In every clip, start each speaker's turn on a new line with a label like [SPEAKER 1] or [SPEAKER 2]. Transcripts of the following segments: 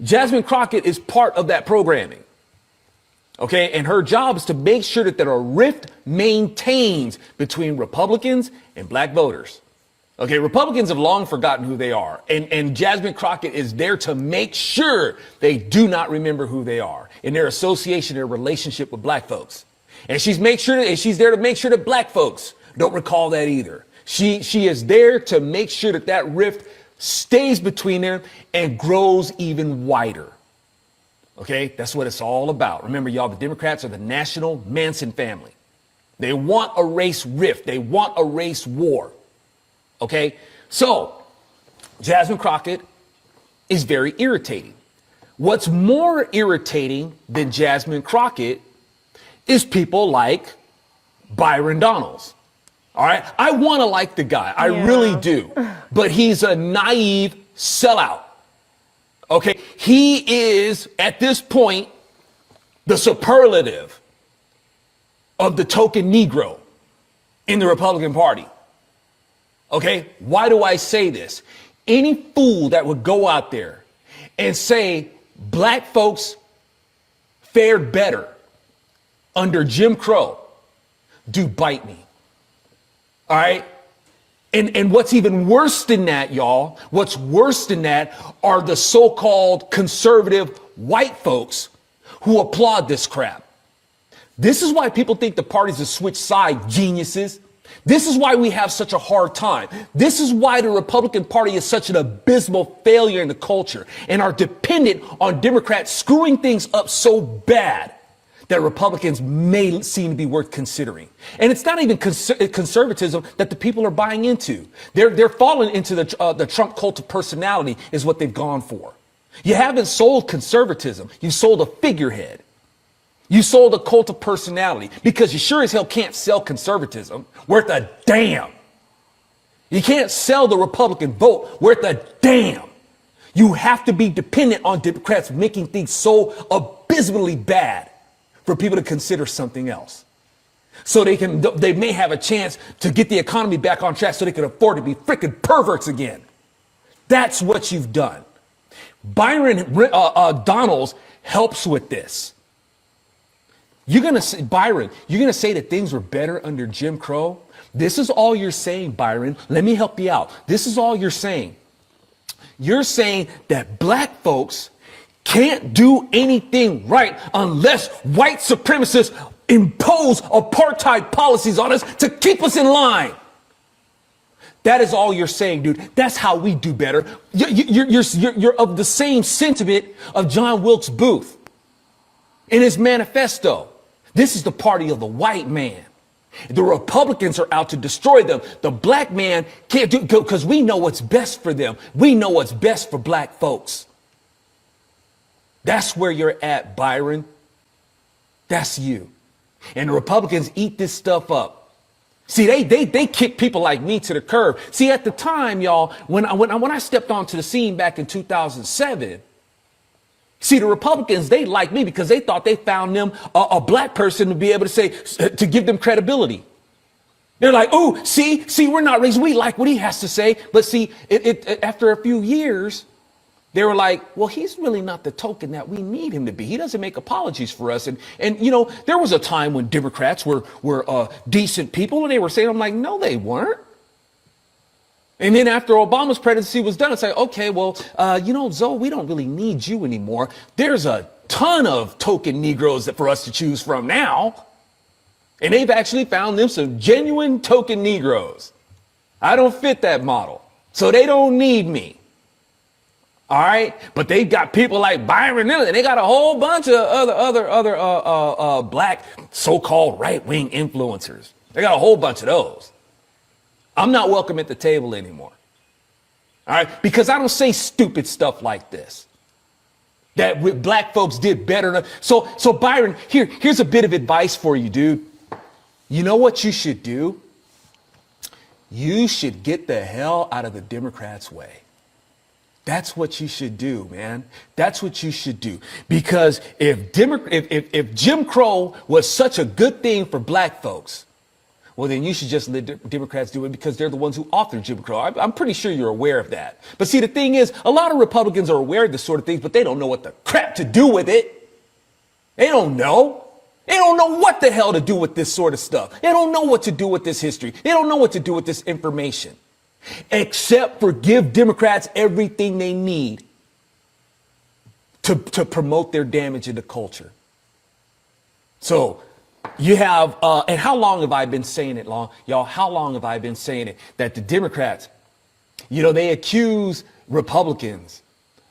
[SPEAKER 1] Jasmine Crocket is part of that programming. Okay, and her job is to make sure that there are rift maintains between Republicans and black voters. Okay, Republicans have long forgotten who they are, and Jasmine Crocket is there to make sure they do not remember who they are in their association, their relationship with black folks. And she's there to make sure that black folks don't recall that either. She is there to make sure that that rift stays between them and grows even wider. Okay, that's what it's all about. Remember, y'all, the Democrats are the national Manson family. They want a race rift. They want a race war. Okay, so Jasmine Crocket is very irritating. What's more irritating than Jasmine Crocket is people like Byron Donalds. All right, I want to like the guy. I really do. But he's a naive sellout. Okay, he is at this point the superlative of the token Negro in the Republican Party. Okay, why do I say this? Any fool that would go out there and say black folks fared better under Jim Crow do bite me. All right. And what's even worse than that, y'all, what's worse than that are the so-called conservative white folks who applaud this crap. This is why people think the parties have switched sides, geniuses. This is why we have such a hard time. This is why the Republican Party is such an abysmal failure in the culture and are dependent on Democrats screwing things up so bad that Republicans may seem to be worth considering. And it's not even conservatism that the people are buying into. They're falling into the Trump cult of personality is what they've gone for. You haven't sold conservatism. You sold a figurehead. You sold a cult of personality because you sure as hell can't sell conservatism worth a damn. You can't sell the Republican vote worth a damn. You have to be dependent on Democrats making things so abysmally bad for people to consider something else. So they may have a chance to get the economy back on track so they can afford to be freaking perverts again. That's what you've done. Byron Donalds helps with this. Byron, you're going to say that things were better under Jim Crow? This is all you're saying, Byron. Let me help you out. This is all you're saying. You're saying that black folks can't do anything right unless white supremacists impose apartheid policies on us to keep us in line. That is all you're saying, dude. That's how we do better. You're of the same sentiment of John Wilkes Booth in his manifesto. This is the party of the white man. The Republicans are out to destroy them. The black man can't do because we know what's best for them. We know what's best for black folks. That's where you're at, Byron. That's you. And the Republicans eat this stuff up. See, they kick people like me to the curb. See, at the time, y'all, when I stepped onto the scene back in 2007, see, the Republicans, they liked me because they thought they found them a black person to be able to say, to give them credibility. They're like, oh, see, we're not racist. We like what he has to say. But see, after a few years, they were like, well, he's really not the token that we need him to be. He doesn't make apologies for us. And you know, there was a time when Democrats were decent people and they were saying, I'm like, no, they weren't. And then after Obama's presidency was done, it's like, okay, well, you know, Zoe, we don't really need you anymore. There's a ton of token Negroes for us to choose from now. And they've actually found them some genuine token Negroes. I don't fit that model, so they don't need me. All right. But they've got people like Byron and they got a whole bunch of other black so-called right-wing influencers. They got a whole bunch of those. I'm not welcome at the table anymore. All right. Because I don't say stupid stuff like this. That black folks did better. So Byron, here's a bit of advice for you, dude. You know what you should do? You should get the hell out of the Democrats' way. That's what you should do, man. That's what you should do. Because if Jim Crow was such a good thing for black folks, well, then you should just let Democrats do it because they're the ones who authored Jim Crow. I'm pretty sure you're aware of that. But see, the thing is, a lot of Republicans are aware of this sort of things, but they don't know what the crap to do with it. They don't know. They don't know what the hell to do with this sort of stuff. They don't know what to do with this history. They don't know what to do with this information, except for give Democrats everything they need to promote their damage in the culture. So you have, and how long have I been saying it, y'all? How long have I been saying it that the Democrats, they accuse Republicans,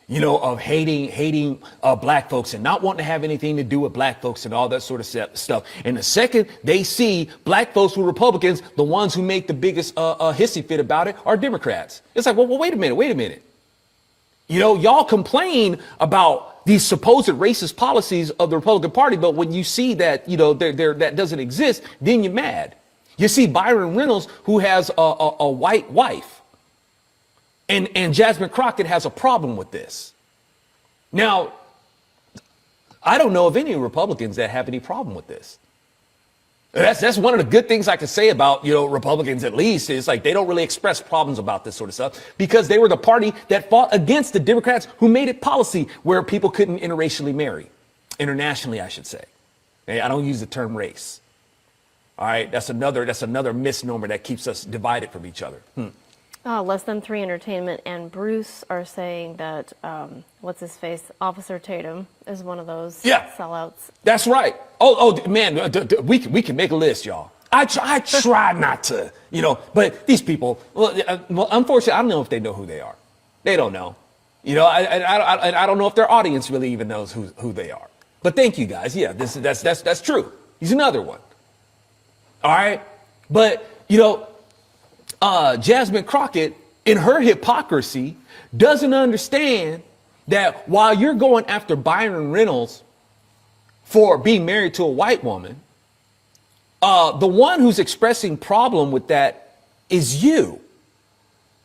[SPEAKER 1] of hating black folks and not wanting to have anything to do with black folks and all that sort of stuff. And the second they see black folks with Republicans, the ones who make the biggest hissy fit about it are Democrats. It's like, well, wait a minute. Y'all complain about these supposed racist policies of the Republican Party, but when you see that, that doesn't exist, then you're mad. You see Byron Reynolds, who has a white wife. And Jasmine Crocket has a problem with this. Now, I don't know of any Republicans that have any problem with this. That's one of the good things I can say about, Republicans, at least, is like they don't really express problems about this sort of stuff because they were the party that fought against the Democrats who made it policy where people couldn't interracially marry. Internationally, I should say. I don't use the term race. All right. That's another misnomer that keeps us divided from each other.
[SPEAKER 2] Less Than 3 Entertainment and Bruce are saying that, what's his face? Officer Tatum is one of those sellouts.
[SPEAKER 1] That's right. Oh man, we can make a list, y'all. I try not to, but these people, well, unfortunately, I don't know if they know who they are. They don't know. I don't know if their audience really even knows who they are. But thank you guys. Yeah, that's true. He's another one. All right. But, Jasmine Crocket, in her hypocrisy, doesn't understand that while you're going after Byron Reynolds for being married to a white woman, the one who's expressing problem with that is you.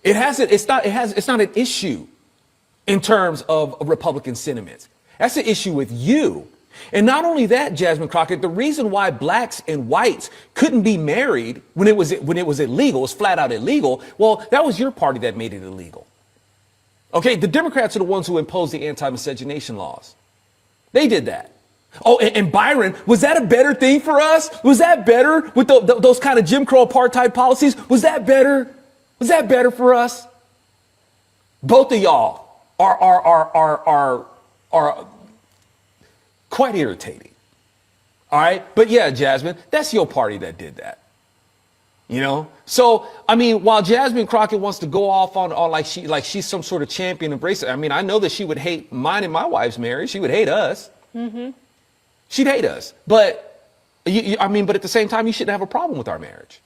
[SPEAKER 1] It's not an issue in terms of Republican sentiments. That's an issue with you. And not only that, Jasmine Crocket, the reason why blacks and whites couldn't be married when it was illegal, it was flat out illegal. Well, that was your party that made it illegal. Okay, the Democrats are the ones who imposed the anti-miscegenation laws. They did that. Oh, and Byron, was that a better thing for us? Was that better with those kind of Jim Crow apartheid policies? Was that better? Was that better for us? Both of y'all are quite irritating. All right. But yeah, Jasmine, that's your party that did that. So, I mean, while Jasmine Crocket wants to go off on like she's some sort of champion of racism. I mean, I know that she would hate mine and my wife's marriage. She would hate us. Mm-hmm. She'd hate us. But but at the same time, you shouldn't have a problem with our marriage.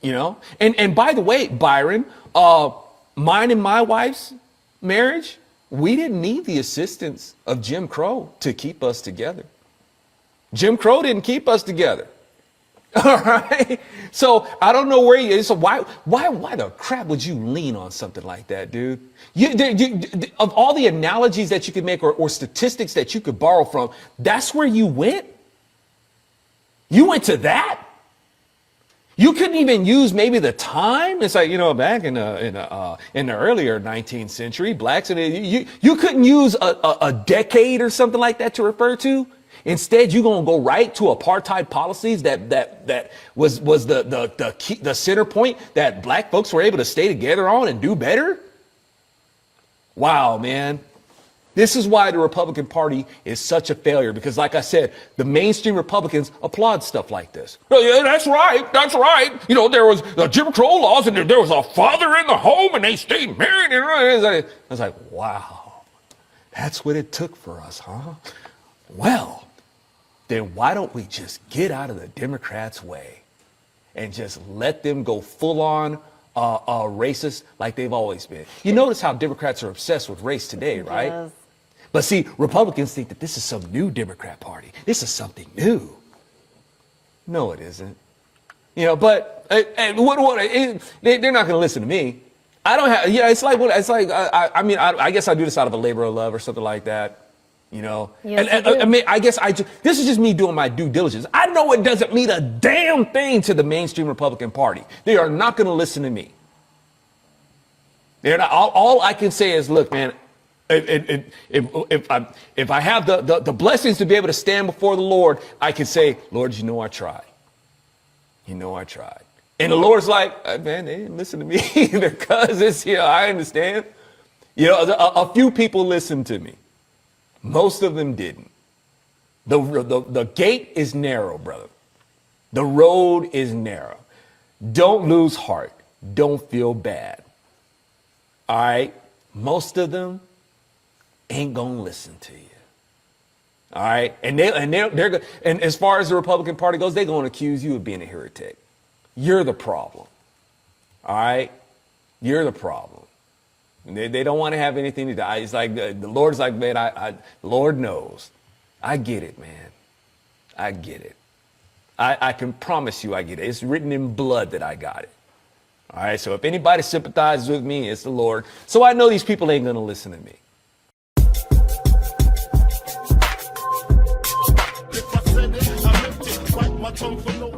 [SPEAKER 1] And by the way, Byron, mine and my wife's marriage, we didn't need the assistance of Jim Crow to keep us together. Jim Crow didn't keep us together. All right. So I don't know where you. So why the crap would you lean on something like that, dude? Of all the analogies that you could make or statistics that you could borrow from, that's where you went. You went to that. You couldn't even use maybe the time. It's like, back in the earlier 19th century, blacks, and you couldn't use a decade or something like that to refer to. Instead, you're going to go right to apartheid policies that was the center point that black folks were able to stay together on and do better. Wow, man. This is why the Republican Party is such a failure, because like I said, the mainstream Republicans applaud stuff like this. Oh, yeah, that's right. That's right. There was the Jim Crow laws and there was a father in the home and they stayed married. I was like, wow, that's what it took for us, huh? Well, then why don't we just get out of the Democrats' way and just let them go full on racist like they've always been? You notice how Democrats are obsessed with race today, right? Yes. But see, Republicans think that this is some new Democrat Party. This is something new. No, it isn't. But they're not going to listen to me. I don't have, it's like I guess I do this out of a labor of love or something like that. You know,
[SPEAKER 2] Yes,
[SPEAKER 1] and
[SPEAKER 2] you do.
[SPEAKER 1] I mean, this is just me doing my due diligence. I know it doesn't mean a damn thing to the mainstream Republican Party. They are not going to listen to me. They're not. All I can say is, look, man, if I have the blessings to be able to stand before the Lord, I can say, Lord, you know I tried. You know I tried. And the Lord's like, man, they didn't listen to me either, cuz it's here. I understand. You know, a few people listened to me. Most of them didn't. The gate is narrow, brother. The road is narrow. Don't lose heart. Don't feel bad. All right? Most of them ain't gonna listen to you. All right? And as far as the Republican Party goes, they're gonna accuse you of being a heretic. You're the problem. All right? You're the problem. They don't want to have anything to do. It's like the Lord's like, man, the Lord knows. I get it, man. I get it. I can promise you I get it. It's written in blood that I got it. All right. So if anybody sympathizes with me, it's the Lord. So I know these people ain't going to listen to me.
[SPEAKER 3] If I said it, I meant it. Bite my tongue for no